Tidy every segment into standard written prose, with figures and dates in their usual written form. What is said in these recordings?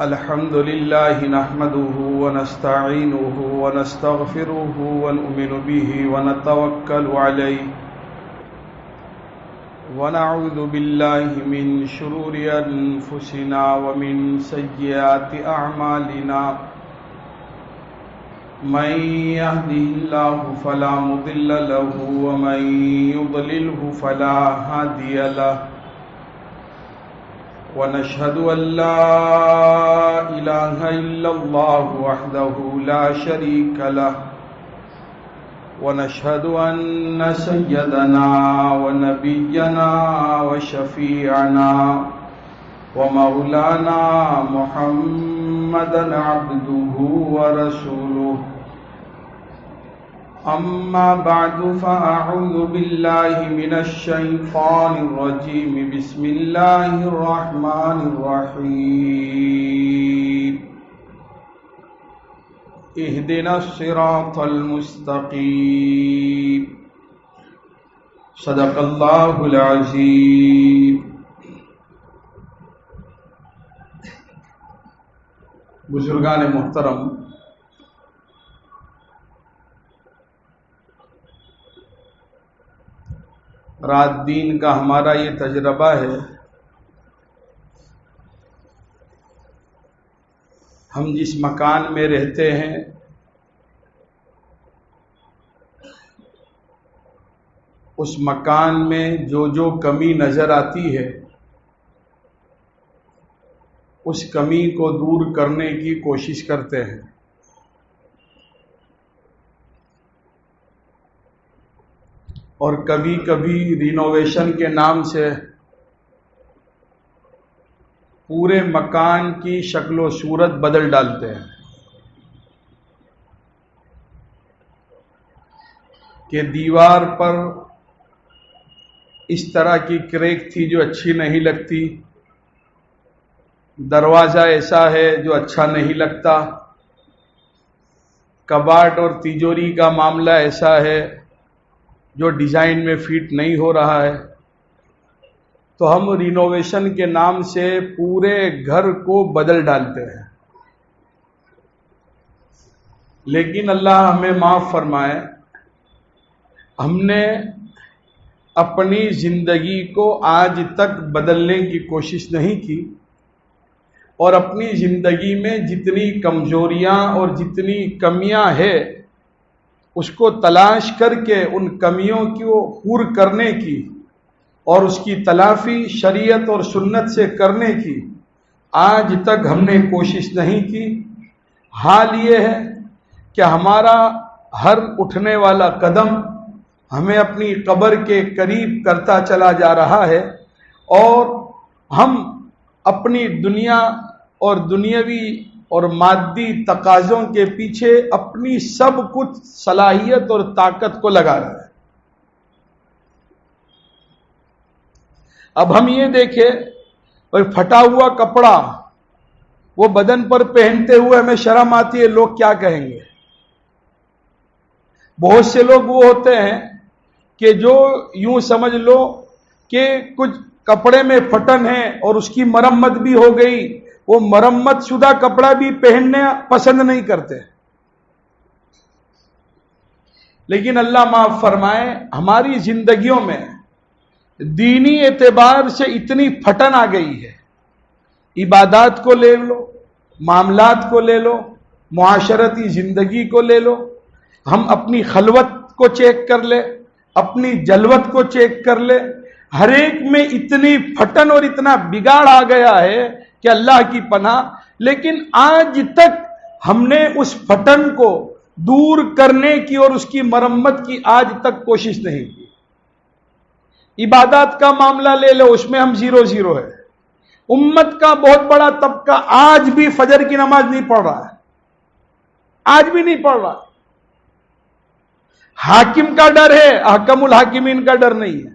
الحمد لله نحمده ونستعينه ونستغفره ونؤمن به ونتوكل عليه ونعوذ بالله من شرور أنفسنا ومن سيئات أعمالنا من يهده الله فلا مضل له ومن يضلله فلا هادي له ونشهد أن لا إله إلا الله وحده لا شريك له ونشهد أن سيدنا ونبينا وشفيعنا ومولانا محمدا عبده ورسوله أما بعد فأعوذ بالله من الشيطان الرجيم بسم الله الرحمن الرحيم اهدنا الصراط المستقيم صدق الله العظيم. بزرگان محترم، رات دین کا ہمارا یہ تجربہ ہے، ہم جس مکان میں رہتے ہیں اس مکان میں جو کمی نظر آتی ہے اس کمی کو دور کرنے کی کوشش کرتے ہیں. اور کبھی کبھی رینوویشن کے نام سے پورے مکان کی شکل و صورت بدل ڈالتے ہیں کہ دیوار پر اس طرح کی کریک تھی جو اچھی نہیں لگتی، دروازہ ایسا ہے جو اچھا نہیں لگتا، کباٹ اور تیجوری کا معاملہ ایسا ہے جو ڈیزائن میں فٹ نہیں ہو رہا ہے، تو ہم رینوویشن کے نام سے پورے گھر کو بدل ڈالتے ہیں. لیکن اللہ ہمیں معاف فرمائے، ہم نے اپنی زندگی کو آج تک بدلنے کی کوشش نہیں کی، اور اپنی زندگی میں جتنی کمزوریاں اور جتنی کمیاں ہیں اس کو تلاش کر کے ان کمیوں کو پور کرنے کی اور اس کی تلافی شریعت اور سنت سے کرنے کی آج تک ہم نے کوشش نہیں کی. حال یہ ہے کہ ہمارا ہر اٹھنے والا قدم ہمیں اپنی قبر کے قریب کرتا چلا جا رہا ہے، اور ہم اپنی دنیا اور دنیاوی اور مادی تقاضوں کے پیچھے اپنی سب کچھ صلاحیت اور طاقت کو لگا رہے ہیں. اب ہم یہ دیکھیں، پھٹا ہوا کپڑا وہ بدن پر پہنتے ہوئے ہمیں شرم آتی ہے، لوگ کیا کہیں گے. بہت سے لوگ وہ ہوتے ہیں کہ جو یوں سمجھ لو کہ کچھ کپڑے میں پھٹن ہے اور اس کی مرمت بھی ہو گئی، وہ مرمت شدہ کپڑا بھی پہننے پسند نہیں کرتے. لیکن اللہ معاف فرمائے، ہماری زندگیوں میں دینی اعتبار سے اتنی پھٹن آ گئی ہے. عبادات کو لے لو، معاملات کو لے لو، معاشرتی زندگی کو لے لو، ہم اپنی خلوت کو چیک کر لے، اپنی جلوت کو چیک کر لے، ہر ایک میں اتنی پھٹن اور اتنا بگاڑ آ گیا ہے کہ اللہ کی پناہ. لیکن آج تک ہم نے اس پھٹن کو دور کرنے کی اور اس کی مرمت کی آج تک کوشش نہیں کی. عبادات کا معاملہ لے لو، اس میں ہم 0-0 ہے. امت کا بہت بڑا طبقہ آج بھی فجر کی نماز نہیں پڑھ رہا ہے، آج بھی نہیں پڑھ رہا. حاکم کا ڈر ہے، احکم الحاکمین کا ڈر نہیں ہے.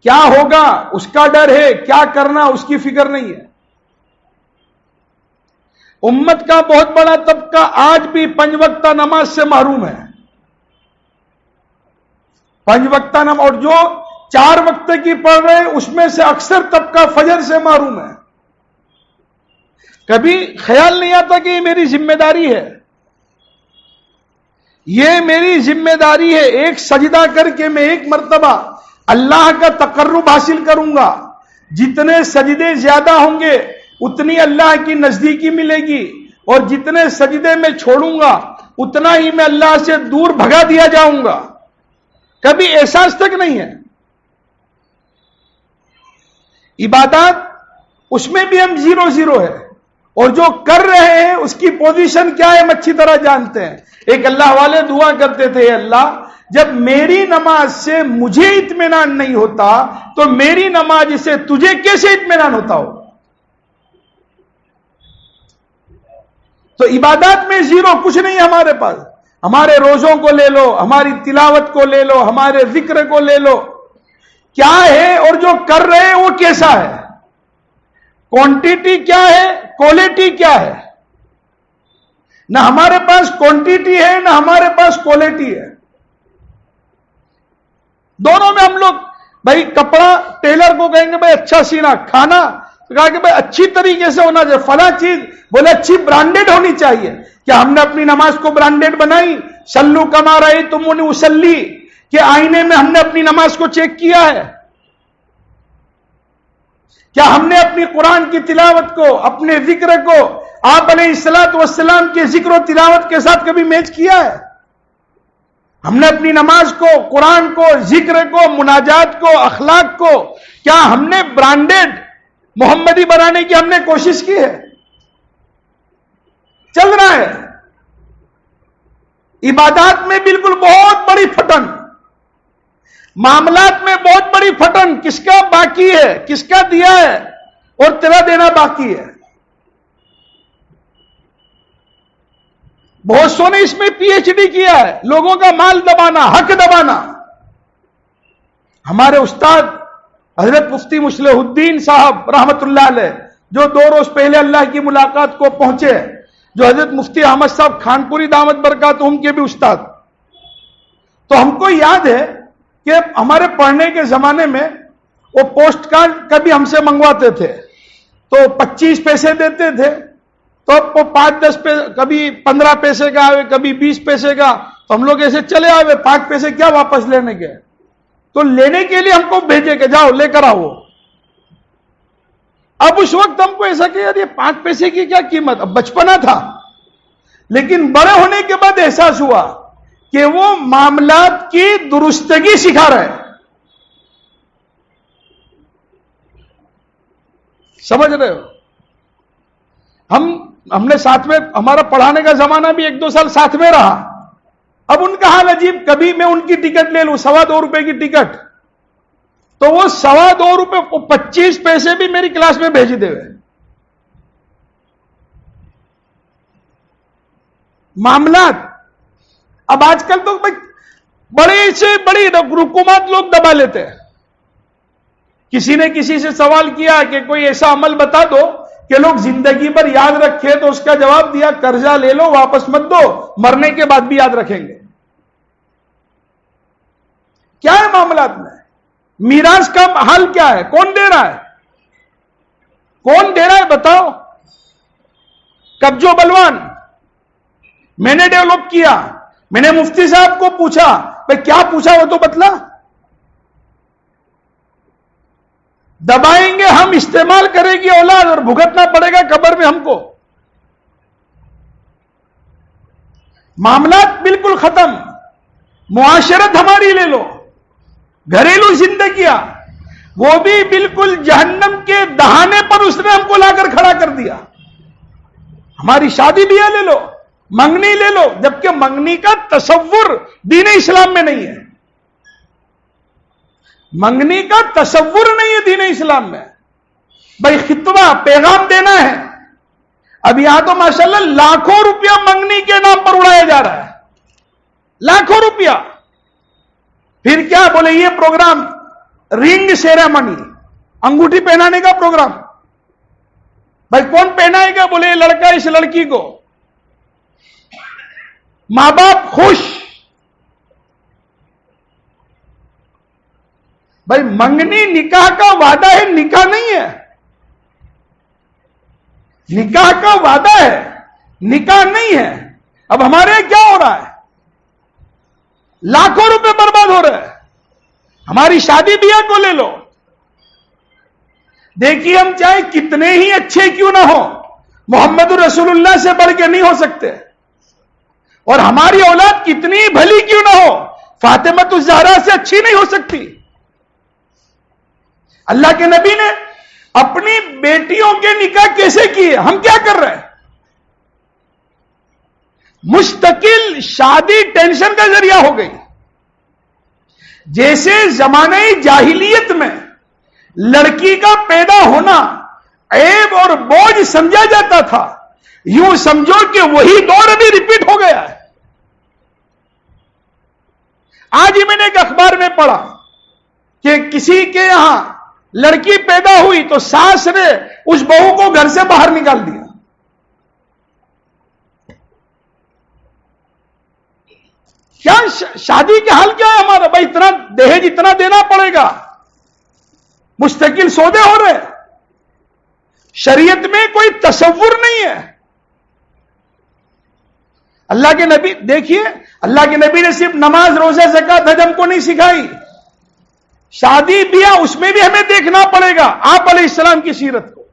کیا ہوگا اس کا ڈر ہے، کیا کرنا اس کی فکر نہیں ہے. امت کا بہت بڑا طبقہ آج بھی 5 وقتہ نماز سے محروم ہے. 5 وقتہ نماز، اور جو 4 وقت کی پڑھ رہے ہیں اس میں سے اکثر طبقہ فجر سے محروم ہے. کبھی خیال نہیں آتا کہ یہ میری ذمہ داری ہے، یہ میری ذمہ داری ہے. ایک سجدہ کر کے میں ایک مرتبہ اللہ کا تقرب حاصل کروں گا. جتنے سجدے زیادہ ہوں گے اتنی اللہ کی نزدیکی ملے گی، اور جتنے سجدے میں چھوڑوں گا اتنا ہی میں اللہ سے دور بھگا دیا جاؤں گا. کبھی احساس تک نہیں ہے. عبادات اس میں بھی ہم 0-0 ہے، اور جو کر رہے ہیں اس کی پوزیشن کیا ہے ہم اچھی طرح جانتے ہیں. ایک اللہ والے دعا کرتے تھے، اے اللہ جب میری نماز سے مجھے اطمینان نہیں ہوتا تو میری نماز سے تجھے کیسے اطمینان ہوتا ہو. تو عبادات میں 0 کچھ نہیں ہے ہمارے پاس. ہمارے روزوں کو لے لو، ہماری تلاوت کو لے لو، ہمارے ذکر کو لے لو، کیا ہے اور جو کر رہے ہیں وہ کیسا ہے، کوانٹیٹی کیا ہے، کوالٹی کیا ہے. نہ ہمارے پاس کوانٹیٹی ہے نہ ہمارے پاس کوالٹی ہے. دونوں میں ہم لوگ، بھائی کپڑا ٹیلر کو کہیں گے بھائی اچھا سینا، کھانا کہا کہ بھائی اچھی طریقے سے ہونا چاہیے، فلاں چیز بولے اچھی برانڈیڈ ہونی چاہیے. کیا ہم نے اپنی نماز کو برانڈیڈ بنائی؟ سلو کما رہی تم انہیں اسلی، کہ آئینے میں ہم نے اپنی نماز کو چیک کیا ہے؟ کیا ہم نے اپنی قرآن کی تلاوت کو، اپنے ذکر کو آپ علیہ الصلوۃ والسلام کے ذکر و تلاوت کے ساتھ کبھی میچ کیا ہے؟ ہم نے اپنی نماز کو، قرآن کو، ذکر کو، مناجات کو، اخلاق کو کیا ہم نے برانڈیڈ محمدی بنانے کی ہم نے کوشش کی ہے؟ چل رہا ہے. عبادات میں بالکل بہت بڑی پھٹن، معاملات میں بہت بڑی پھٹن. کس کا باقی ہے، کس کا دیا ہے اور تیرا دینا باقی ہے. بہت سو نے اس میں پی ایچ ڈی کیا ہے، لوگوں کا مال دبانا، حق دبانا. ہمارے استاد حضرت مفتی مصلح الدین صاحب رحمت اللہ علیہ، جو 2 روز پہلے اللہ کی ملاقات کو پہنچے، جو حضرت مفتی احمد صاحب خانپوری دامت برکاتہم کے بھی استاد. تو ہم کو یاد ہے کہ ہمارے پڑھنے کے زمانے میں وہ پوسٹ کارڈ کبھی ہم سے منگواتے تھے تو 25 پیسے دیتے تھے، تو وہ 5-10 پیسے، کبھی 15 پیسے کا آئے، کبھی 20 پیسے کا. تو ہم لوگ ایسے چلے آئے، 5 پیسے کیا واپس لینے کے، تو لینے کے لیے ہم کو بھیجے کہ جاؤ لے کر آؤ. اب اس وقت ہم کو ایسا کہ یار یہ 5 پیسے کی کیا قیمت، اب بچپنا تھا. لیکن بڑے ہونے کے بعد احساس ہوا کہ وہ معاملات کی درستگی سکھا رہے ہیں. سمجھ رہے ہو؟ ہم نے ساتھ میں، ہمارا پڑھانے کا زمانہ بھی 1-2 سال ساتھ میں رہا. اب ان کا حال عجیب، کبھی میں ان کی ٹکٹ لے لوں 2.25 روپے کی ٹکٹ، تو وہ 2.25 روپے 25 پیسے بھی میری کلاس میں بھیج دے ہوئے. معاملات اب آج کل تو بڑی سے بڑی رقومات لوگ دبا لیتے ہیں. کسی نے کسی سے سوال کیا کہ کوئی ایسا عمل بتا دو کہ لوگ زندگی پر یاد رکھے، تو اس کا جواب دیا قرضہ لے لو واپس مت دو، مرنے کے بعد بھی یاد رکھیں گے. کیا ہے معاملات میں؟ میراث کا حال کیا ہے؟ کون دے رہا ہے؟ کون دے رہا ہے بتاؤ؟ کبجو بلوان میں نے ڈیولپ کیا. میں نے مفتی صاحب کو پوچھا، بھائی کیا پوچھا وہ تو بتلا. دبائیں گے ہم، استعمال کرے گی اولاد، اور بھگتنا پڑے گا قبر میں ہم کو. معاملات بالکل ختم. معاشرت ہماری لے لو، گھریلو زندگیاں، وہ بھی بالکل جہنم کے دہانے پر اس نے ہم کو لا کر کھڑا کر دیا. ہماری شادی بیاہ لے لو، منگنی لے لو، جبکہ منگنی کا تصور دین اسلام میں نہیں ہے. منگنی کا تصور نہیں ہے دین اسلام میں. بھائی خطبہ پیغام دینا ہے، اب یہاں تو ماشاءاللہ لاکھوں روپیہ منگنی کے نام پر اڑایا جا رہا ہے، لاکھوں روپیہ. پھر کیا بولے یہ پروگرام رنگ سیریمنی، انگوٹھی پہنانے کا پروگرام. بھائی کون پہنائے گا؟ بولے یہ لڑکا اس لڑکی کو. ماں باپ خوش. بھائی منگنی نکاح کا وعدہ ہے، نکاح نہیں ہے. نکاح کا وعدہ ہے، نکاح نہیں ہے. اب ہمارے یہاں کیا ہو رہا ہے؟ لاکھوں روپے برباد ہو رہے ہیں. ہماری شادی بیاہ کو لے لو، دیکھیے ہم چاہے کتنے ہی اچھے کیوں نہ ہو، محمد رسول اللہ سے بڑھ کے نہیں ہو سکتے. اور ہماری اولاد کتنی بھلی کیوں نہ ہو، فاطمہ الزہرا سے اچھی نہیں ہو سکتی. اللہ کے نبی نے اپنی بیٹیوں کے نکاح کیسے کیے؟ ہم کیا کر رہے ہیں؟ مستقل شادی ٹینشن کا ذریعہ ہو گئی. جیسے زمانے جاہلیت میں لڑکی کا پیدا ہونا عیب اور بوجھ سمجھا جاتا تھا، یوں سمجھو کہ وہی دور ابھی ریپیٹ ہو گیا ہے. آج ہی میں نے ایک اخبار میں پڑھا کہ کسی کے یہاں لڑکی پیدا ہوئی تو ساس نے اس بہو کو گھر سے باہر نکال دیا. کیا شادی کا حل کیا ہے ہمارا؟ بھائی اتنا دہیج اتنا دینا پڑے گا، مستقل سودے ہو رہے. شریعت میں کوئی تصور نہیں ہے. اللہ کے نبی دیکھیے، اللہ کے نبی نے صرف نماز روزہ زکات حج ہم کو نہیں سکھائی، شادی بیاہ اس میں بھی ہمیں دیکھنا پڑے گا آپ علیہ السلام کی سیرت کو.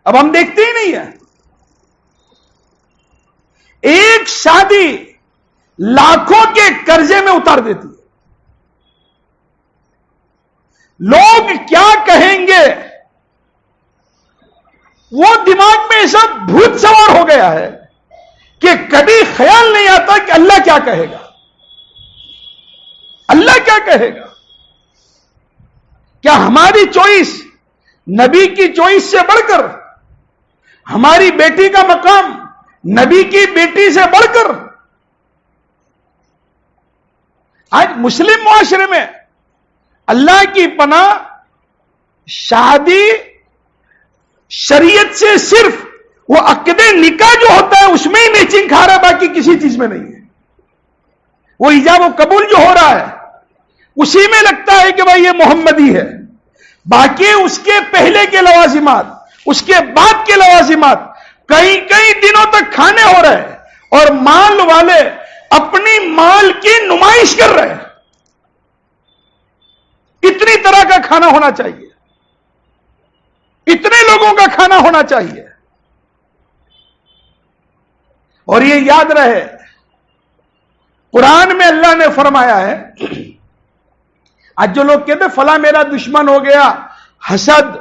اب ہم دیکھتے ہی نہیں ہیں. ایک شادی لاکھوں کے قرضے میں اتار دیتی ہے. لوگ کیا کہیں گے، وہ دماغ میں ایسا بھوت سوار ہو گیا ہے کہ کبھی خیال نہیں آتا کہ اللہ کیا کہے گا، اللہ کیا کہے گا. کیا ہماری چوائس نبی کی چوائس سے بڑھ کر، ہماری بیٹی کا مقام نبی کی بیٹی سے بڑھ کر؟ آج مسلم معاشرے میں اللہ کی پناہ شادی شریعت سے صرف وہ عقد نکاح جو ہوتا ہے اس میں ہی میچنگ کھا رہا ہے، باقی کسی چیز میں نہیں ہے. وہ ایجاب و قبول جو ہو رہا ہے اسی میں لگتا ہے کہ بھائی یہ محمدی ہے، باقی اس کے پہلے کے لوازمات، اس کے بعد کے لوازمات کئی کئی دنوں تک کھانے ہو رہے ہیں، اور مال والے اپنی مال کی نمائش کر رہے ہیں. اتنی طرح کا کھانا ہونا چاہیے، اتنے لوگوں کا کھانا ہونا چاہیے. اور یہ یاد رہے، قرآن میں اللہ نے فرمایا ہے، آج جو لوگ کہتے ہیں فلاں میرا دشمن ہو گیا، حسد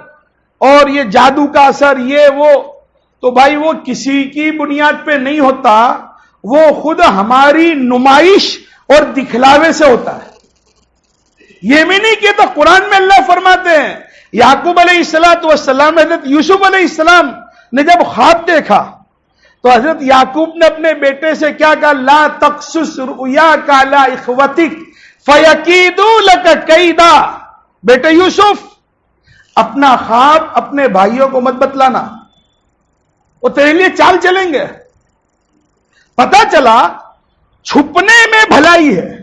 اور یہ جادو کا اثر یہ وہ، تو بھائی وہ کسی کی بنیاد پہ نہیں ہوتا، وہ خود ہماری نمائش اور دکھلاوے سے ہوتا ہے. یہ بھی نہیں کہتا. قرآن میں اللہ فرماتے ہیں یعقوب علیہ السلام حضرت یوسف علیہ السلام نے جب خواب دیکھا تو حضرت یعقوب نے اپنے بیٹے سے کیا کہا؟ لا تقصص رؤیاک علی اخوتک فیکیدوا لک کیدا. بیٹے یوسف، اپنا خواب اپنے بھائیوں کو مت بتلانا، وہ تیرے لیے چال چلیں گے. پتا چلا چھپنے میں بھلائی ہے.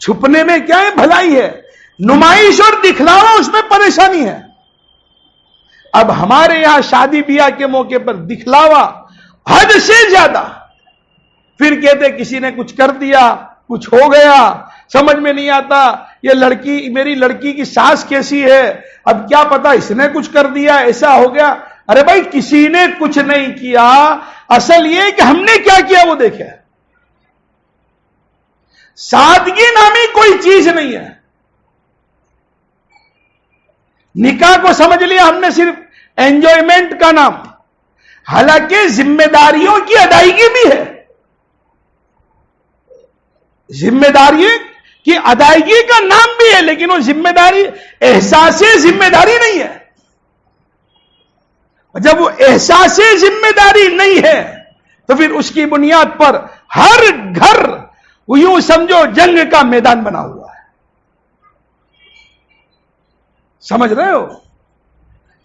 چھپنے میں کیا ہے؟ بھلائی ہے. نمائش اور دکھلاوا اس میں پریشانی ہے. اب ہمارے یہاں شادی بیاہ کے موقع پر دکھلاوا حد سے زیادہ، پھر کہتے کسی نے کچھ کر دیا، کچھ ہو گیا، سمجھ میں نہیں آتا یہ لڑکی، میری لڑکی کی ساس کیسی ہے، اب کیا پتا اس نے کچھ کر دیا، ایسا ہو گیا. ارے بھائی کسی نے کچھ نہیں کیا، اصل یہ کہ ہم نے کیا کیا وہ دیکھے. سادگی نامی کوئی چیز نہیں ہے. نکاح کو سمجھ لیا ہم نے صرف انجوائمنٹ کا نام، حالانکہ ذمہ داریوں کی ادائیگی بھی ہے. ذمہ داری کی ادائیگی کا نام بھی ہے، لیکن وہ ذمہ داری احساس ذمہ داری نہیں ہے. جب وہ احساس ذمہ داری نہیں ہے تو پھر اس کی بنیاد پر ہر گھر یوں سمجھو جنگ کا میدان بنا ہوا ہے. سمجھ رہے ہو؟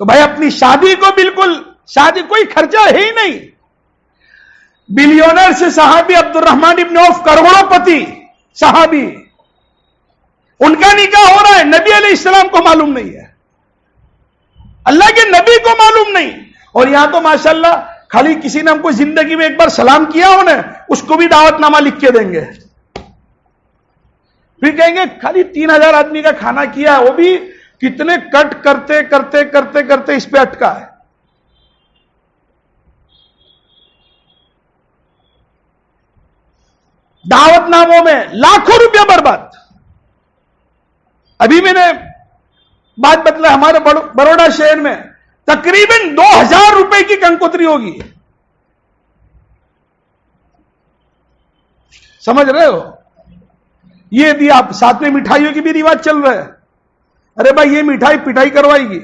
تو بھائی اپنی شادی کو بالکل، شادی کوئی خرچہ ہے ہی نہیں. بلیونر سے صحابی عبد الرحمن ابن عوف، کروڑوں پتی صحابی، ان کا نکاح ہو رہا ہے، نبی علیہ السلام کو معلوم نہیں ہے. اللہ کے نبی کو معلوم نہیں. اور یہاں تو ماشاءاللہ خالی کسی نے ہم کو زندگی میں ایک بار سلام کیا ہو نا, اس کو بھی دعوت نامہ لکھ کے دیں گے. پھر کہیں گے خالی 3000 آدمی کا کھانا کیا ہے, وہ بھی کتنے کٹ کرتے کرتے کرتے کرتے اس پہ اٹکا ہے. دعوت ناموں میں لاکھوں روپیہ برباد. ابھی میں نے بات بتلا, ہمارے بروڑا شہر میں تقریباً 2000 روپے کی کنکوتری ہوگی. سمجھ رہے ہو؟ یہ بھی آپ ساتھ میں مٹھائیوں کی بھی رواج چل رہا ہے. ارے بھائی یہ مٹھائی پٹائی کروائے گی.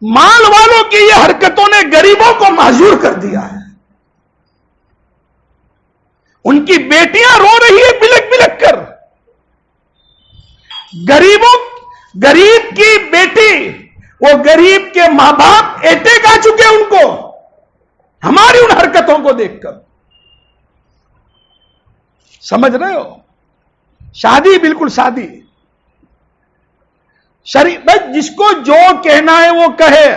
مال والوں کی یہ حرکتوں نے غریبوں کو معذور کر دیا ہے. ان کی بیٹیاں رو رہی ہے بلک بلک کر. غریب کی بیٹی, وہ غریب کے ماں باپ اٹیک آ چکے ان کو ہماری ان حرکتوں کو دیکھ کر. سمجھ رہے ہو؟ شادی بالکل شادی بھائی جس کو جو کہنا ہے وہ کہے.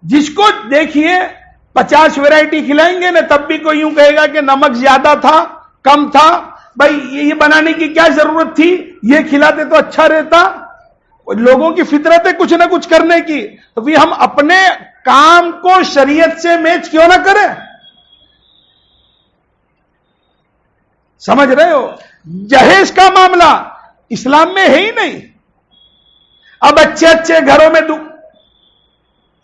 جس کو دیکھیے 50 ویرائٹی کھلائیں گے نا, تب بھی کوئی یوں کہے گا کہ نمک زیادہ تھا کم تھا. بھائی یہ بنانے کی کیا ضرورت تھی, یہ کھلاتے تو اچھا رہتا. لوگوں کی فطرت ہے کچھ نہ کچھ کرنے کی, تو بھی ہم اپنے کام کو شریعت سے میچ کیوں نہ کریں. سمجھ رہے ہو؟ جہیز کا معاملہ اسلام میں ہے ہی نہیں. اب اچھے گھروں میں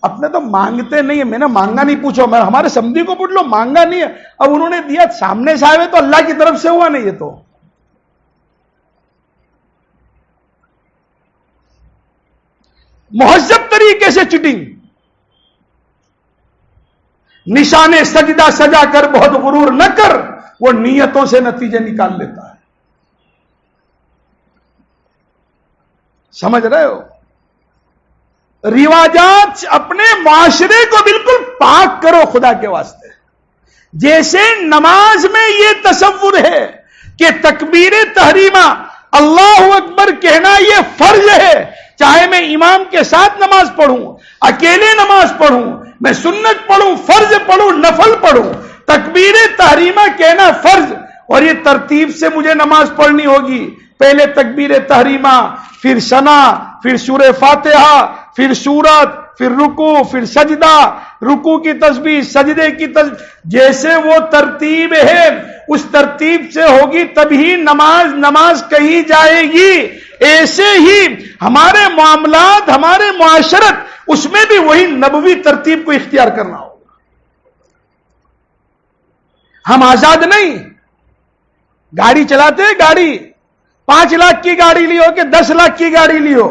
اپنے تو مانگتے نہیں ہے. میں نے مانگا نہیں, پوچھو میں ہمارے سمدھی کو پوچھ لو, مانگا نہیں ہے. اب انہوں نے دیا سامنے سے آئے تو اللہ کی طرف سے ہوا نہیں. یہ تو مہذب طریقے سے چٹنگ, نشانے سجدہ سجا کر بہت غرور نہ کر, وہ نیتوں سے نتیجے نکال لیتا ہے. سمجھ رہے ہو؟ رواجات اپنے معاشرے کو بالکل پاک کرو خدا کے واسطے. جیسے نماز میں یہ تصور ہے کہ تکبیر تحریمہ اللہ اکبر کہنا یہ فرض ہے, چاہے میں امام کے ساتھ نماز پڑھوں, اکیلے نماز پڑھوں, میں سنت پڑھوں, فرض پڑھوں, نفل پڑھوں, تکبیر تحریمہ کہنا فرض. اور یہ ترتیب سے مجھے نماز پڑھنی ہوگی. پہلے تکبیر تحریمہ, پھر ثنا, پھر سورہ فاتحہ, پھر سورت, پھر رکوع, پھر سجدہ, رکوع کی تسبیح, سجدے کی تسبیح. جیسے وہ ترتیب ہے اس ترتیب سے ہوگی تبھی نماز کہی جائے گی. ایسے ہی ہمارے معاملات, ہمارے معاشرت, اس میں بھی وہی نبوی ترتیب کو اختیار کرنا ہوگا. ہم آزاد نہیں. گاڑی چلاتے, گاڑی 5 لاکھ کی گاڑی لیو کہ 10 لاکھ کی گاڑی لیو,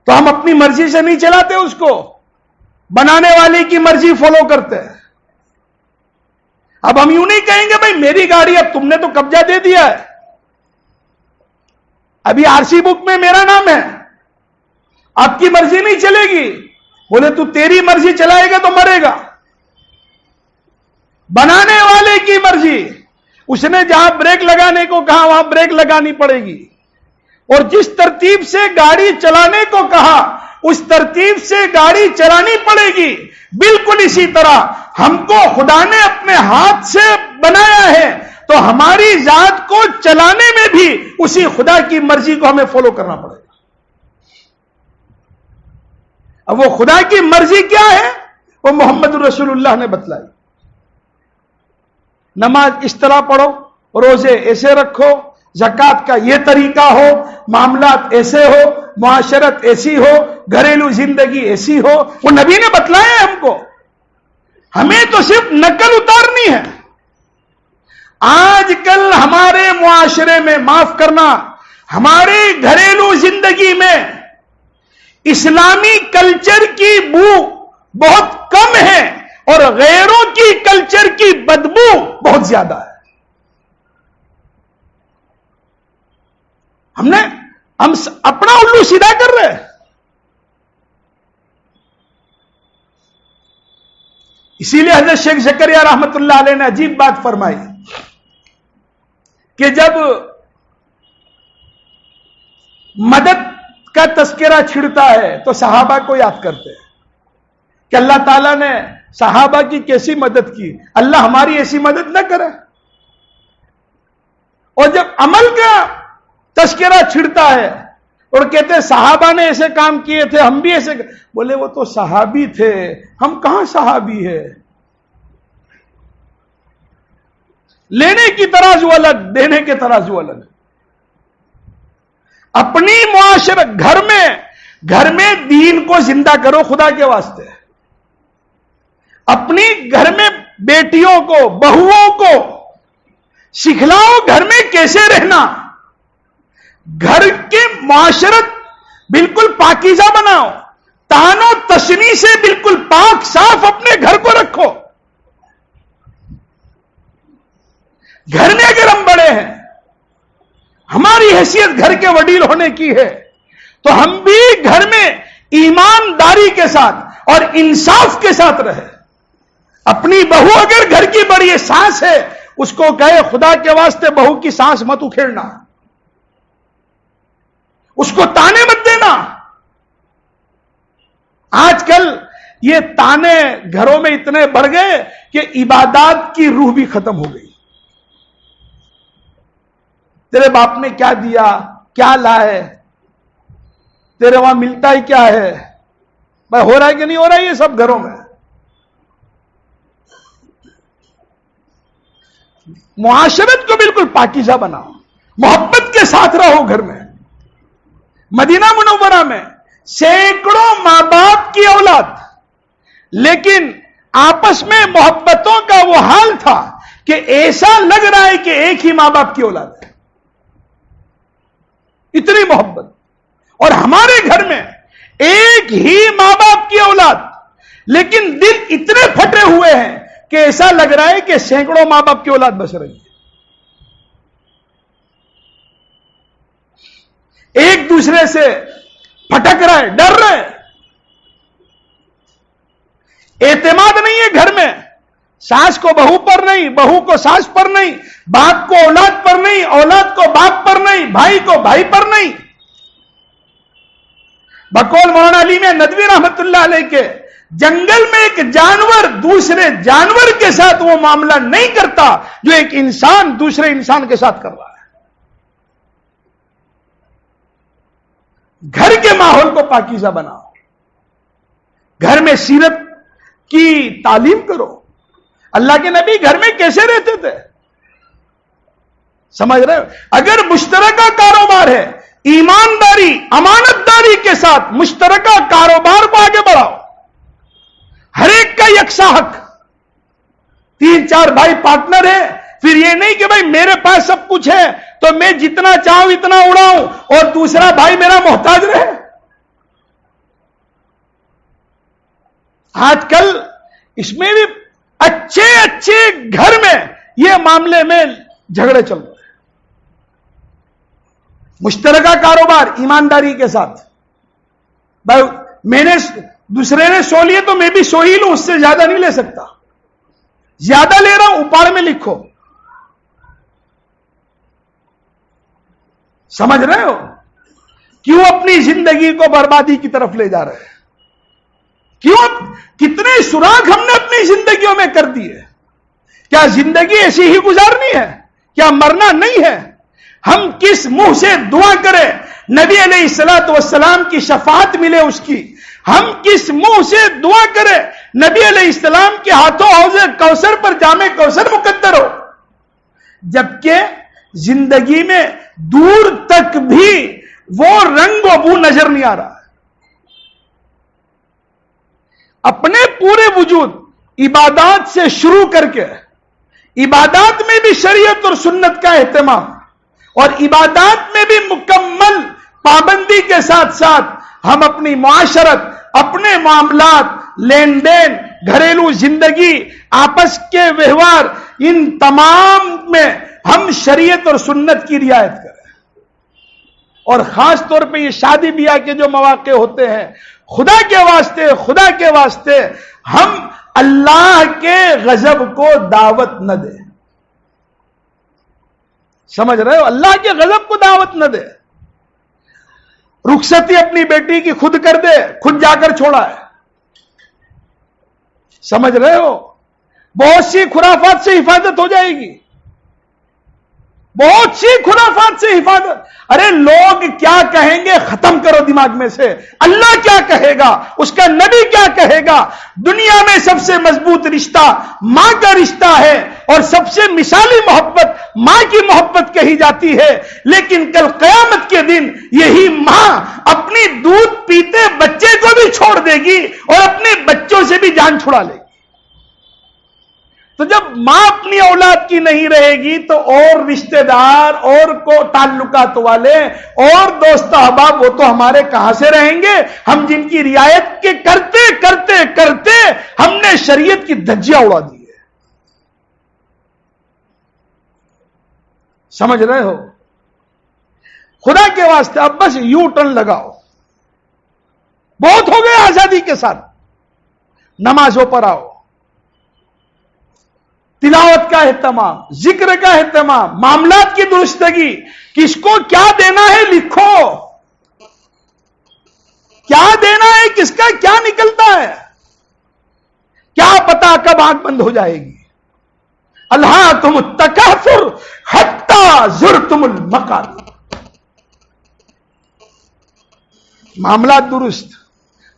تو ہم اپنی مرضی سے نہیں چلاتے, اس کو بنانے والے کی مرضی فالو کرتے ہیں. اب ہم یوں نہیں کہیں گے بھائی میری گاڑی, اب تم نے تو قبضہ دے دیا ہے, ابھی RC بک میں میرا نام ہے, آپ کی مرضی نہیں چلے گی. بولے تو تیری مرضی چلائے گا تو مرے گا. بنانے والے کی مرضی, اس نے جہاں بریک لگانے کو کہا وہاں بریک لگانی پڑے گی, اور جس ترتیب سے گاڑی چلانے کو کہا اس ترتیب سے گاڑی چلانی پڑے گی. بالکل اسی طرح ہم کو خدا نے اپنے ہاتھ سے بنایا ہے, تو ہماری ذات کو چلانے میں بھی اسی خدا کی مرضی کو ہمیں فالو کرنا پڑے گا. اب وہ خدا کی مرضی کیا ہے, وہ محمد رسول اللہ نے بتلائی. نماز اس طرح پڑھو, روزے ایسے رکھو, زکات کا یہ طریقہ ہو, معاملات ایسے ہو, معاشرت ایسی ہو, گھریلو زندگی ایسی ہو. وہ نبی نے بتلایا ہے ہم کو, ہمیں تو صرف نقل اتارنی ہے. آج کل ہمارے معاشرے میں, معاف کرنا, ہمارے گھریلو زندگی میں اسلامی کلچر کی بو بہت کم ہے اور غیروں کی کلچر کی بدبو بہت زیادہ ہے. ہم اپنا الو سیدھا کر رہے ہیں. اسی لیے حضرت شیخ زکریا رحمت اللہ علیہ نے عجیب بات فرمائی کہ جب مدد کا تذکرہ چھڑتا ہے تو صحابہ کو یاد کرتے ہیں کہ اللہ تعالیٰ نے صحابہ کی کیسی مدد کی، اللہ ہماری ایسی مدد نہ کرے۔ اور جب عمل کا تذکرہ چھڑتا ہے اور کہتے ہیں صحابہ نے ایسے کام کیے تھے، ہم بھی ایسے، بولے وہ تو صحابی تھے، ہم کہاں صحابی ہے؟ لینے کی ترازو الگ، دینے کے ترازو الگ۔ اپنی معاشرت گھر میں دین کو زندہ کرو خدا کے واسطے۔ اپنی گھر میں بیٹیوں کو، بہوؤں کو سکھلاؤ گھر میں کیسے رہنا، گھر کے معاشرت بالکل پاکیزہ بناؤ، تان و تشنی سے بالکل پاک صاف اپنے گھر کو رکھو۔ گھر میں اگر ہم بڑے ہیں، ہماری حیثیت گھر کے وڈیل ہونے کی ہے، تو ہم بھی گھر میں ایمانداری کے ساتھ اور انصاف کے ساتھ رہے۔ اپنی بہو اگر گھر کی بڑی سانس ہے، اس کو کہے خدا کے واسطے بہو کی سانس مت اکھیڑنا، اس کو تانے مت دینا۔ آج کل یہ تانے گھروں میں اتنے بڑھ گئے کہ عبادات کی روح بھی ختم ہو گئی۔ تیرے باپ نے کیا دیا، کیا لائے، تیرے وہاں ملتا ہی کیا ہے، بھائی ہو رہا ہے کہ نہیں ہو رہا ہے؟ یہ سب گھروں میں۔ معاشرت کو بالکل پاکیزہ بناؤ، محبت کے ساتھ رہو گھر میں۔ مدینہ منورہ میں سینکڑوں ماں باپ کی اولاد، لیکن آپس میں محبتوں کا وہ حال تھا کہ ایسا لگ رہا ہے کہ ایک ہی ماں باپ کی اولاد ہے، اتنی محبت۔ اور ہمارے گھر میں ایک ہی ماں باپ کی اولاد، لیکن دل اتنے پھٹے ہوئے ہیں کہ ایسا لگ رہا ہے کہ سینکڑوں ماں باپ کی اولاد بس رہی ہے۔ ایک دوسرے سے پھٹک رہے، ڈر رہے، اعتماد نہیں ہے گھر میں، ساس کو بہو پر نہیں، بہو کو ساس پر نہیں، باپ کو اولاد پر نہیں، اولاد کو باپ پر نہیں، بھائی کو بھائی پر نہیں۔ بقول مولانا علی میں ندوی رحمت اللہ علیہ کے، جنگل میں ایک جانور دوسرے جانور کے ساتھ وہ معاملہ نہیں کرتا جو ایک انسان دوسرے انسان کے ساتھ کر رہا ہے۔ گھر کے ماحول کو پاکیزہ بناؤ، گھر میں سیرت کی تعلیم کرو۔ اللہ کے نبی گھر میں کیسے رہتے تھے، سمجھ رہے ہو؟ اگر مشترکہ کاروبار ہے، ایمانداری امانت داری کے ساتھ مشترکہ کاروبار کو آگے بڑھاؤ، ہر ایک کا یکساں حق۔ 3-4 بھائی پارٹنر ہیں، پھر یہ نہیں کہ بھائی میرے پاس سب کچھ ہے تو میں جتنا چاہوں اتنا اڑاؤں اور دوسرا بھائی میرا محتاج رہے۔ آج کل اس میں بھی اچھے گھر میں یہ معاملے میں جھگڑے چل رہے ہیں۔ مشترکہ کاروبار ایمانداری کے ساتھ، بھائی میں نے دوسرے نے سو لیے تو میں بھی سو ہی لوں، اس سے زیادہ نہیں لے سکتا، زیادہ لے رہا ہوں اوپر میں لکھو۔ سمجھ رہے ہو کیوں اپنی زندگی کو بربادی کی طرف لے جا رہے ہیں؟ کیوں؟ کتنے سراغ ہم نے اپنی زندگیوں میں کر دیے۔ کیا زندگی ایسی ہی گزارنی ہے؟ کیا مرنا نہیں ہے؟ ہم کس منہ سے دعا کریں نبی علیہ الصلوۃ والسلام کی شفاعت ملے اس کی؟ ہم کس منہ سے دعا کریں نبی علیہ السلام کے ہاتھوں حوض کوثر پر جام کوثر مقدر ہو؟ جبکہ زندگی میں دور تک بھی وہ رنگ و بو نظر نہیں آ رہا ہے۔ اپنے پورے وجود عبادات سے شروع کر کے، عبادات میں بھی شریعت اور سنت کا اہتمام، اور عبادات میں بھی مکمل پابندی کے ساتھ ساتھ ہم اپنی معاشرت، اپنے معاملات، لین دین، گھریلو زندگی، آپس کے ویوہار، ان تمام میں ہم شریعت اور سنت کی رعایت کریں۔ اور خاص طور پہ یہ شادی بیاہ کے جو مواقع ہوتے ہیں، خدا کے واسطے ہم اللہ کے غضب کو دعوت نہ دیں۔ سمجھ رہے ہو؟ اللہ کے غضب کو دعوت نہ دے۔ رخصتی اپنی بیٹی کی خود کر دے، خود جا کر چھوڑا ہے. سمجھ رہے ہو؟ بہت سی خرافات سے حفاظت ہو جائے گی، بہت سی خرافات سے حفاظت. ارے لوگ کیا کہیں گے ختم کرو دماغ میں سے. اللہ کیا کہے گا، اس کا نبی کیا کہے گا. دنیا میں سب سے مضبوط رشتہ ماں کا رشتہ ہے، اور سب سے مثالی محبت ماں کی محبت کہی جاتی ہے. لیکن کل قیامت کے دن یہی ماں اپنی دودھ پیتے بچے کو بھی چھوڑ دے گی اور اپنے بچوں سے بھی جان چھڑا لے گی. تو جب ماں اپنی اولاد کی نہیں رہے گی تو اور رشتہ دار اور کو تعلقات والے اور دوست احباب وہ تو ہمارے کہاں سے رہیں گے؟ ہم جن کی رعایت کے کرتے کرتے کرتے ہم نے شریعت کی دھجیاں اڑا دی ہے. سمجھ رہے ہو؟ خدا کے واسطے اب بس یو ٹرن لگاؤ. بہت ہو گیا آزادی کے ساتھ. نمازوں پر آؤ، تلاوت کا اہتمام، ذکر کا اہتمام، معاملات کی درستگی. کس کو کیا دینا ہے لکھو، کیا دینا ہے، کس کا کیا نکلتا ہے، کیا پتا کب آنکھ بند ہو جائے گی. اللہ تم التکاثر حتی زرتم المقابر. معاملات درست،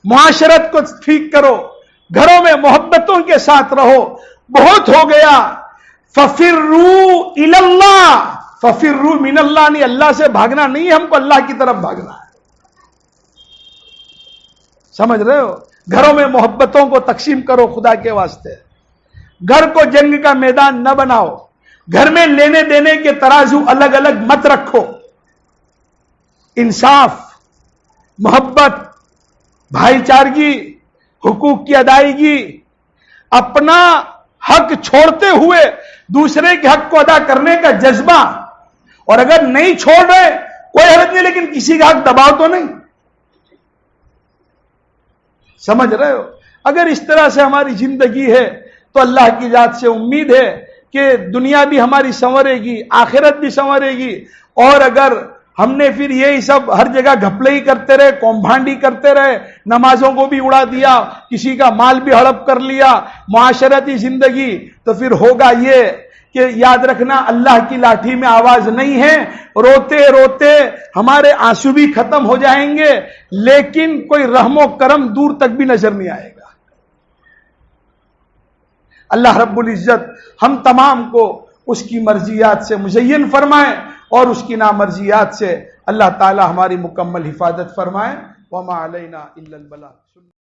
معاشرت کو ٹھیک کرو، گھروں میں محبتوں کے ساتھ رہو. بہت ہو گیا. ففروا الی اللہ، ففروا من اللہ. نہیں، اللہ سے بھاگنا نہیں ہے، ہم کو اللہ کی طرف بھاگنا ہے. سمجھ رہے ہو؟ گھروں میں محبتوں کو تقسیم کرو خدا کے واسطے. گھر کو جنگ کا میدان نہ بناؤ. گھر میں لینے دینے کے ترازو الگ الگ مت رکھو. انصاف، محبت، بھائی چارگی، حقوق کی ادائیگی، اپنا حق چھوڑتے ہوئے دوسرے کے حق کو ادا کرنے کا جذبہ. اور اگر نہیں چھوڑ رہے کوئی حرج نہیں، لیکن کسی کا حق دباؤ تو نہیں. سمجھ رہے ہو؟ اگر اس طرح سے ہماری زندگی ہے تو اللہ کی ذات سے امید ہے کہ دنیا بھی ہماری سنورے گی، آخرت بھی سنورے گی. اور اگر ہم نے پھر یہی سب ہر جگہ گھپلے ہی کرتے رہے، کومبھانڈی کرتے رہے، نمازوں کو بھی اڑا دیا، کسی کا مال بھی ہڑپ کر لیا، معاشرتی زندگی، تو پھر ہوگا یہ کہ یاد رکھنا اللہ کی لاٹھی میں آواز نہیں ہے. روتے روتے ہمارے آنسو بھی ختم ہو جائیں گے، لیکن کوئی رحم و کرم دور تک بھی نظر نہیں آئے گا. اللہ رب العزت ہم تمام کو اس کی مرضیات سے مزین فرمائے اور اس کی نامرضیات سے اللہ تعالی ہماری مکمل حفاظت فرمائے. وما علینا الا البلاغ.